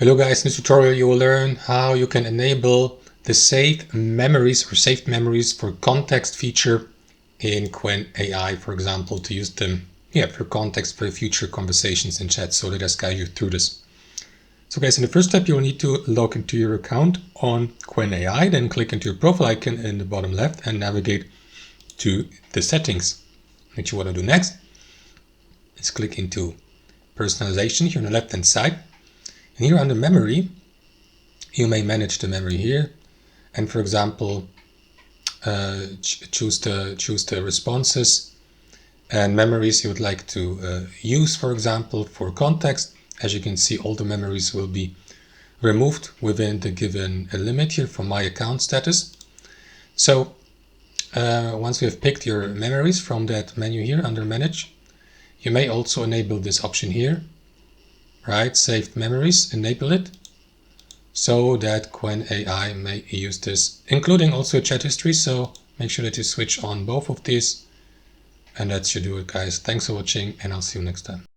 Hello guys, in this tutorial you will learn how you can enable the saved memories for context feature in Qwen AI, for example, to use them for context for future conversations in chat. So let us guide you through this. So guys, in the first step you will need to log into your account on Qwen AI, then click into your profile icon in the bottom left and navigate to the settings. What you want to do next is click into personalization here on the left hand side. And here under memory, you may manage the memory here, and for example, choose the responses and memories you would like to use, for example, for context. As you can see, all the memories will be removed within the given limit here for my account status. So once you have picked your memories from that menu here under manage, you may also enable this option here. Right, saved memories, enable it so that Qwen AI may use this, including also chat history. So make sure that you switch on both of these, and that should do it, guys. Thanks for watching, and I'll see you next time.